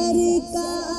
सरकार